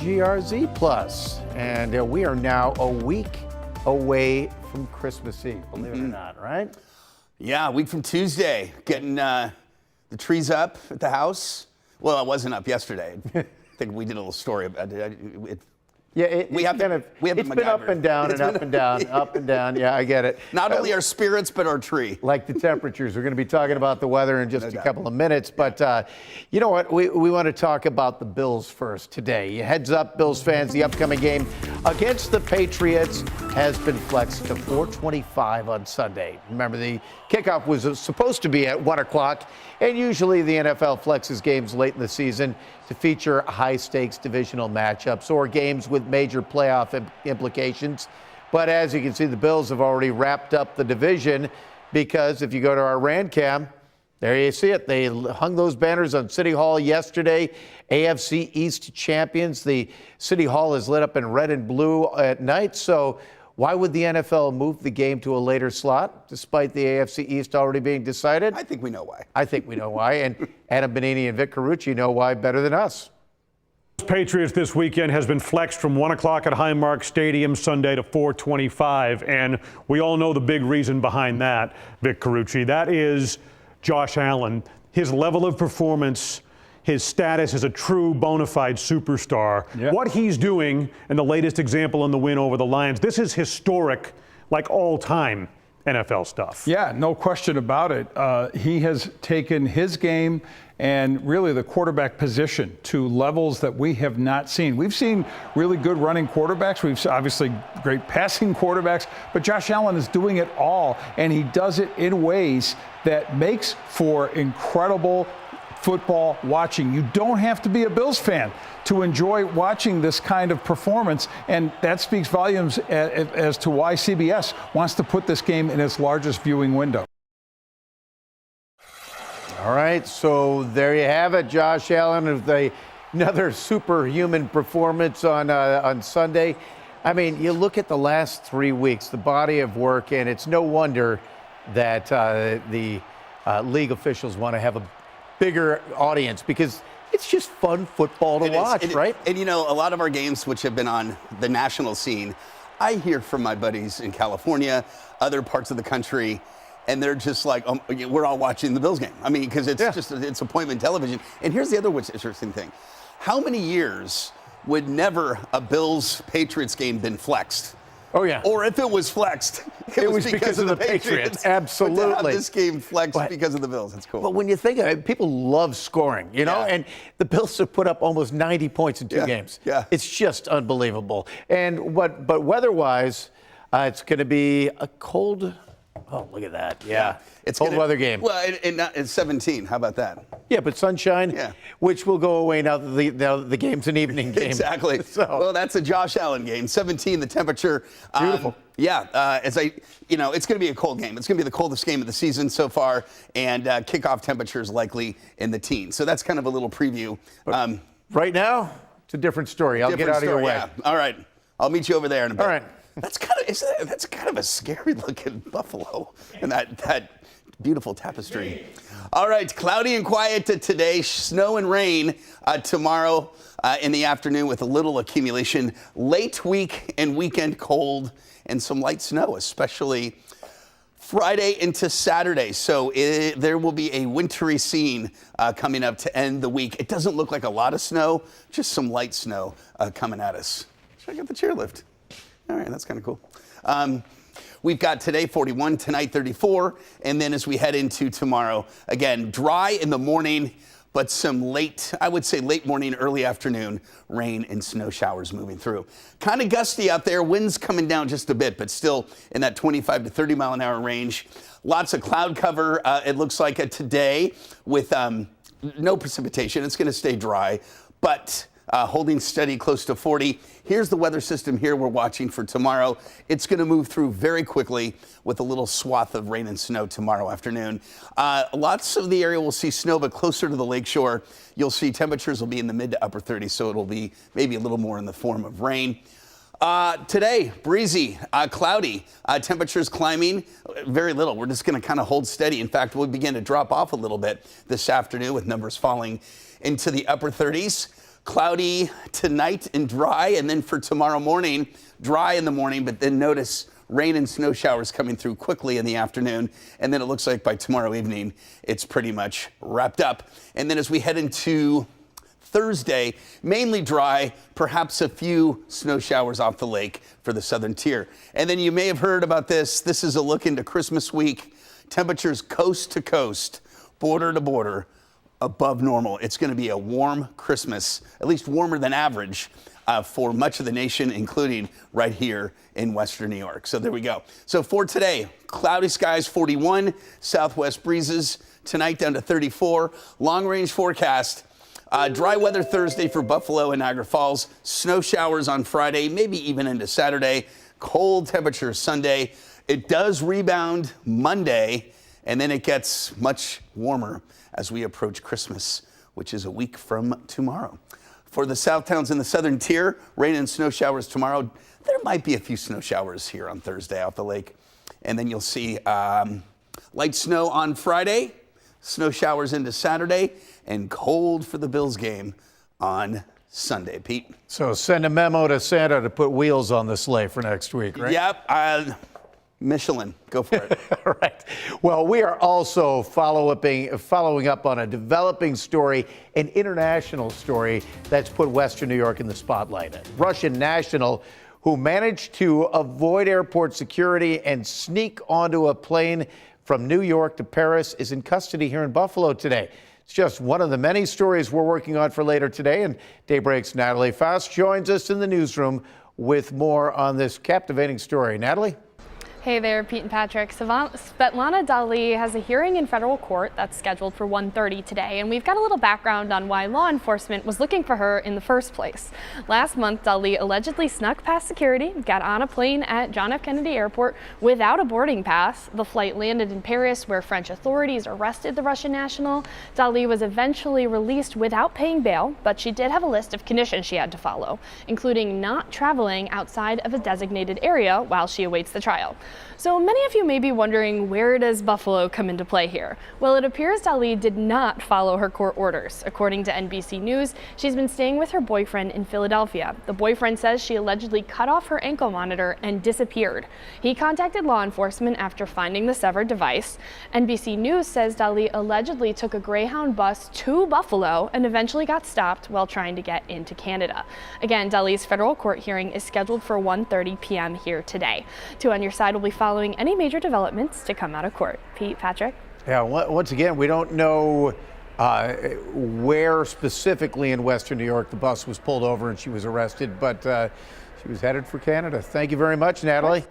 WGRZ Plus, and we are now a week away from Christmas Eve, believe it or not, right? Yeah, a week from Tuesday, getting the trees up at the house. Well, it wasn't up yesterday. I think we did a little story about it. It's been up and down and up and down, up and down. Yeah, I get it. Not only our spirits, but our tree. Like the temperatures. We're going to be talking about the weather in just a couple of minutes. But you know what? We want to talk about the Bills first today. Heads up, Bills fans, the upcoming game against the Patriots has been flexed to 4:25 on Sunday. Remember, the kickoff was supposed to be at 1 o'clock, and usually the NFL flexes games late in the season to feature high-stakes divisional matchups or games with major playoff implications. But as you can see, the Bills have already wrapped up the division because if you go to our RANCam, there you see it. They hung those banners on City Hall yesterday. AFC East champions. The City Hall is lit up in red and blue at night. So why would the NFL move the game to a later slot, despite the AFC East already being decided? I think we know why. I think we know why. And Adam Benini and Vic Carucci know why better than us. Patriots this weekend has been flexed from 1 o'clock at Highmark Stadium Sunday to 4:25. And we all know the big reason behind that, Vic Carucci. That is Josh Allen. His level of performance, his status as a true bona fide superstar. Yep. What he's doing, and the latest example in the win over the Lions, this is historic, like all-time NFL stuff. Yeah, no question about it. He has taken his game and really the quarterback position to levels that we have not seen. We've seen really good running quarterbacks. We've obviously great passing quarterbacks, but Josh Allen is doing it all, and he does it in ways that makes for incredible football watching. You don't have to be a Bills fan to enjoy watching this kind of performance, and that speaks volumes as to why CBS wants to put this game in its largest viewing window. All right, so there you have it. Josh Allen with another superhuman performance on Sunday. I mean, you look at the last 3 weeks, the body of work, and it's no wonder that the league officials want to have a bigger audience because it's just fun football to watch, right? And you know, a lot of our games, which have been on the national scene, I hear from my buddies in California, other parts of the country, and they're just like, we're all watching the Bills game. I mean, because it's appointment television. And here's the other interesting thing. How many years would never a Bills-Patriots game been flexed? Oh, yeah. Or if it was flexed, it was because of the Patriots. Absolutely. But to have this game flexed because of the Bills, that's cool. But when you think of it, people love scoring, you know? Yeah. And the Bills have put up almost 90 points in two games. Yeah. It's just unbelievable. And but weather-wise, it's going to be a cold. Oh, look at that. Yeah. It's cold weather game. Well, it's 17. How about that? Yeah, but sunshine, which will go away now that the game's an evening game. Exactly. Well, that's a Josh Allen game. 17, the temperature. Beautiful. It's going to be a cold game. It's going to be the coldest game of the season so far, and kickoff temperature is likely in the teens. So that's kind of a little preview. Right now, it's a different story. I'll get out of your way. Yeah. All right. I'll meet you over there in a bit. All right. That's kind of a scary looking buffalo and that beautiful tapestry. All right, cloudy and quiet today, snow and rain tomorrow in the afternoon with a little accumulation. Late week and weekend cold and some light snow, especially Friday into Saturday. So there will be a wintry scene coming up to end the week. It doesn't look like a lot of snow, just some light snow coming at us. Check out the chairlift. All right, that's kind of cool. We've got today 41, tonight 34, and then as we head into tomorrow, again, dry in the morning, but some late morning, early afternoon rain and snow showers moving through. Kind of gusty out there, winds coming down just a bit, but still in that 25 to 30 mile an hour range. Lots of cloud cover, it looks like today with no precipitation. It's going to stay dry, but holding steady close to 40. Here's the weather system here we're watching for tomorrow. It's going to move through very quickly with a little swath of rain and snow tomorrow afternoon. Lots of the area will see snow, but closer to the lakeshore, you'll see temperatures will be in the mid to upper 30s, so it'll be maybe a little more in the form of rain. Today, breezy, cloudy, temperatures climbing very little. We're just going to kind of hold steady. In fact, we'll begin to drop off a little bit this afternoon with numbers falling into the upper 30s. cloudy tonight and dry, and then for tomorrow morning, dry in the morning, but then notice rain and snow showers coming through quickly in the afternoon, and then it looks like by tomorrow evening, it's pretty much wrapped up. And then as we head into Thursday, mainly dry, perhaps a few snow showers off the lake for the southern tier. And then you may have heard about this. This is a look into Christmas week. Temperatures coast to coast, border to border, above normal. It's going to be a warm Christmas, at least warmer than average for much of the nation, including right here in Western New York. So there we go. So for today, cloudy skies 41, southwest breezes tonight down to 34, long range forecast. Dry weather Thursday for Buffalo and Niagara Falls. Snow showers on Friday, maybe even into Saturday. Cold temperatures Sunday. It does rebound Monday, and then it gets much warmer as we approach Christmas, which is a week from tomorrow. For the south towns in the southern tier, rain and snow showers tomorrow. There might be a few snow showers here on Thursday off the lake. And then you'll see light snow on Friday, snow showers into Saturday, and cold for the Bills game on Sunday, Pete. So send a memo to Santa to put wheels on the sleigh for next week, right? Yep. Michelin, go for it. All right. Well, we are also following up on a developing story, an international story that's put Western New York in the spotlight. A Russian national who managed to avoid airport security and sneak onto a plane from New York to Paris is in custody here in Buffalo today. It's just one of the many stories we're working on for later today, and Daybreak's Natalie Faust joins us in the newsroom with more on this captivating story. Natalie? Hey there, Pete and Patrick. Svetlana Dali has a hearing in federal court that's scheduled for 1:30 today, and we've got a little background on why law enforcement was looking for her in the first place. Last month, Dali allegedly snuck past security, got on a plane at John F. Kennedy Airport without a boarding pass. The flight landed in Paris, where French authorities arrested the Russian national. Dali was eventually released without paying bail, but she did have a list of conditions she had to follow, including not traveling outside of a designated area while she awaits the trial. So many of you may be wondering, where does Buffalo come into play here? Well, it appears Dali did not follow her court orders. According to NBC News, she's been staying with her boyfriend in Philadelphia. The boyfriend says she allegedly cut off her ankle monitor and disappeared. He contacted law enforcement after finding the severed device. NBC News says Dali allegedly took a Greyhound bus to Buffalo and eventually got stopped while trying to get into Canada. Again, Dali's federal court hearing is scheduled for 1:30 p.m. here today. Two on Your Side will be following any major developments to come out of court. Pete, Patrick? Yeah, once again, we don't know where specifically in Western New York the bus was pulled over and she was arrested, but she was headed for Canada. Thank you very much, Natalie.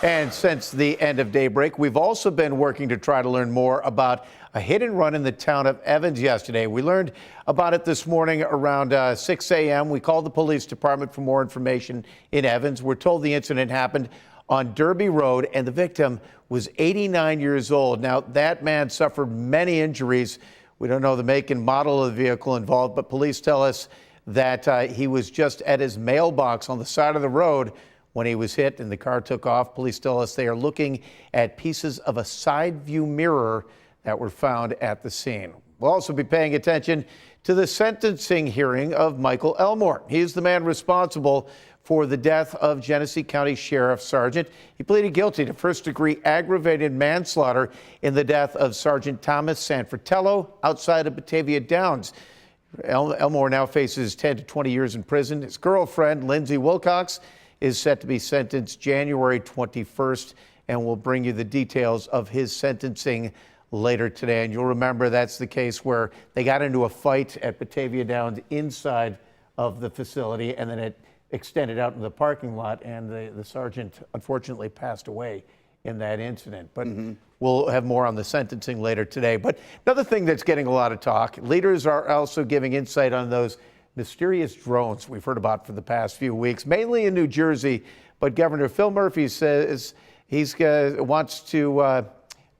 And since the end of Daybreak, we've also been working to try to learn more about a hit and run in the town of Evans yesterday. We learned about it this morning around 6 a.m. We called the police department for more information in Evans. We're told the incident happened on Derby Road, and the victim was 89 years old. Now, that man suffered many injuries. We don't know the make and model of the vehicle involved, but police tell us that he was just at his mailbox on the side of the road when he was hit and the car took off. Police tell us they are looking at pieces of a side view mirror that were found at the scene. We'll also be paying attention to the sentencing hearing of Michael Elmore. He's the man responsible for the death of Genesee County Sheriff Sergeant. He pleaded guilty to first-degree aggravated manslaughter in the death of Sergeant Thomas Sanfratello outside of Batavia Downs. Elmore now faces 10 to 20 years in prison. His girlfriend, Lindsay Wilcox, is set to be sentenced January 21st, and we'll bring you the details of his sentencing later today. And you'll remember that's the case where they got into a fight at Batavia Downs inside of the facility, and then it extended out into the parking lot, and the sergeant unfortunately passed away in that incident. But we'll have more on the sentencing later today. But another thing that's getting a lot of talk, leaders are also giving insight on those mysterious drones we've heard about for the past few weeks, mainly in New Jersey. But Governor Phil Murphy says he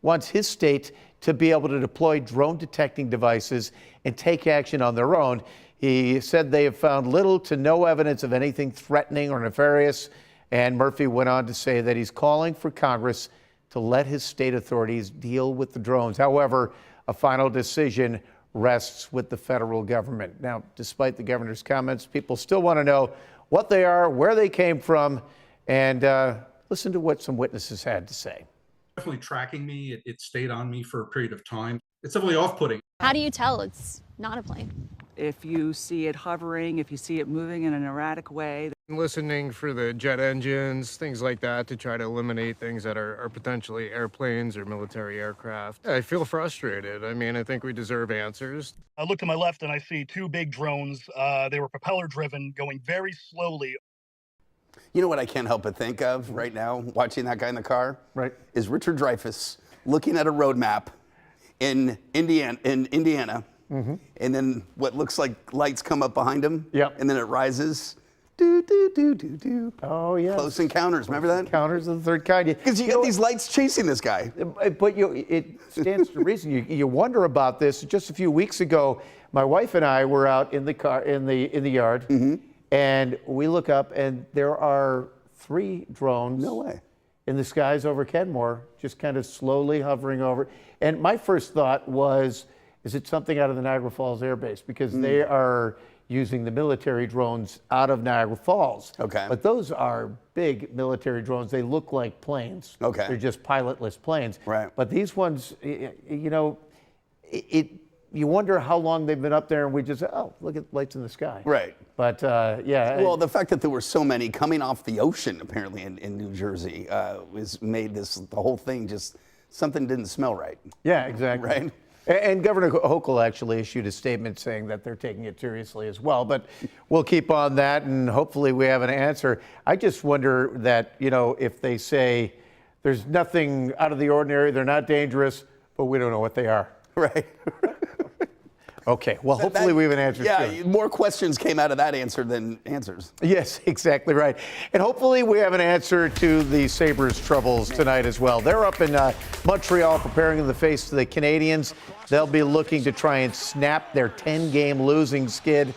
wants his state to be able to deploy drone detecting devices and take action on their own. He said they have found little to no evidence of anything threatening or nefarious. And Murphy went on to say that he's calling for Congress to let his state authorities deal with the drones. However, a final decision rests with the federal government. Now, despite the governor's comments, people still want to know what they are, where they came from, and listen to what some witnesses had to say. Definitely tracking me. It stayed on me for a period of time. It's definitely off-putting. How do you tell it's not a plane? If you see it hovering, if you see it moving in an erratic way. Listening for the jet engines, things like that, to try to eliminate things that are potentially airplanes or military aircraft. I feel frustrated. I mean, I think we deserve answers. I look to my left and I see two big drones. They were propeller driven, going very slowly. You know what I can't help but think of right now, watching that guy in the car? Right. Is Richard Dreyfuss looking at a road map in Indiana, and then what looks like lights come up behind him, and then it rises. Do, do, do, do, do. Oh, yeah. Close Encounters, remember that? Encounters of the third kind. Because you got these lights chasing this guy. But it stands to reason. You wonder about this. Just a few weeks ago, my wife and I were out in the car in the yard, and we look up, and there are 3 drones. No way. In the skies over Kenmore, just kind of slowly hovering over. And my first thought was, is it something out of the Niagara Falls Air Base? Because they are using the military drones out of Niagara Falls. Okay. But those are big military drones. They look like planes. Okay. They're just pilotless planes. Right. But these ones, you know, you wonder how long they've been up there, and we just, oh, look at lights in the sky. Right. But yeah. Well, the fact that there were so many coming off the ocean, apparently in New Jersey, made the whole thing just something didn't smell right. Yeah, exactly. Right. And Governor Hochul actually issued a statement saying that they're taking it seriously as well. But we'll keep on that, and hopefully we have an answer. I just wonder that, you know, if they say there's nothing out of the ordinary, they're not dangerous, but we don't know what they are. Right. Okay, well, hopefully we have an answer soon. Yeah, more questions came out of that answer than answers. Yes, exactly right. And hopefully we have an answer to the Sabres' troubles tonight as well. They're up in Montreal preparing in the face of the Canadiens. They'll be looking to try and snap their 10-game losing skid.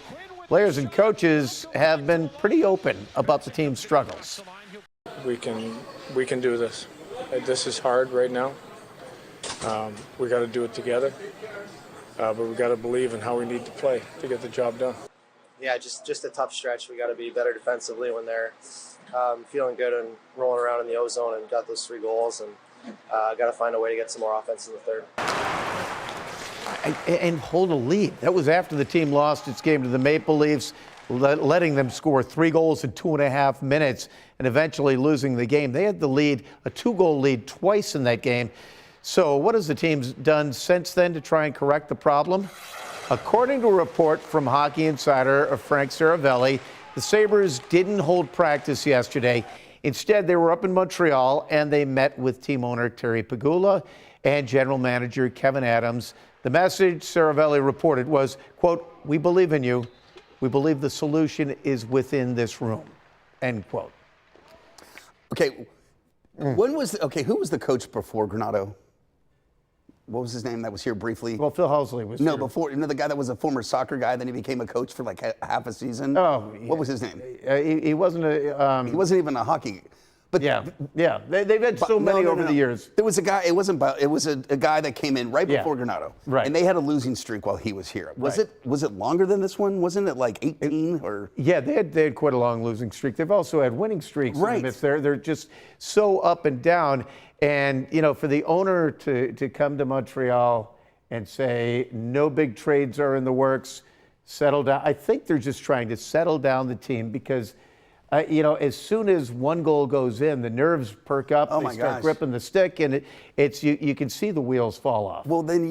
Players and coaches have been pretty open about the team's struggles. We can do this. This is hard right now. We got to do it together. But we got to believe in how we need to play to get the job done. Yeah, just a tough stretch. We got to be better defensively when they're feeling good and rolling around in the ozone and got those 3 goals, and got to find a way to get some more offense in the third. And hold a lead. That was after the team lost its game to the Maple Leafs, letting them score 3 goals in 2.5 minutes and eventually losing the game. They had the lead, a 2-goal lead twice in that game. So what has the team done since then to try and correct the problem? According to a report from Hockey Insider Frank Saravelli, the Sabres didn't hold practice yesterday. Instead, they were up in Montreal and they met with team owner Terry Pegula and general manager Kevin Adams. The message Saravelli reported was, quote, "We believe in you. We believe the solution is within this room," end quote. Okay, who was the coach before Granato? What was his name that was here briefly? Well, Phil Housley was No, here. before, you know, the guy that was a former soccer guy, then he became a coach for like half a season. Oh, yeah. What was his name? He wasn't a. He wasn't even a hockey. But Yeah. They've had so many over the years. There was a guy. It was a guy that came in right before Granato. Right. And they had a losing streak while he was here. Was it longer than this one? Wasn't it like 18 or? Yeah, they had quite a long losing streak. They've also had winning streaks. Right. In the midst. They're just so up and down. And you know, for the owner to come to Montreal and say no big trades are in the works, settle down. I think they're just trying to settle down the team because. You know, as soon as one goal goes in, the nerves perk up. Oh they my start gosh. gripping the stick, and you can see the wheels fall off. Well, then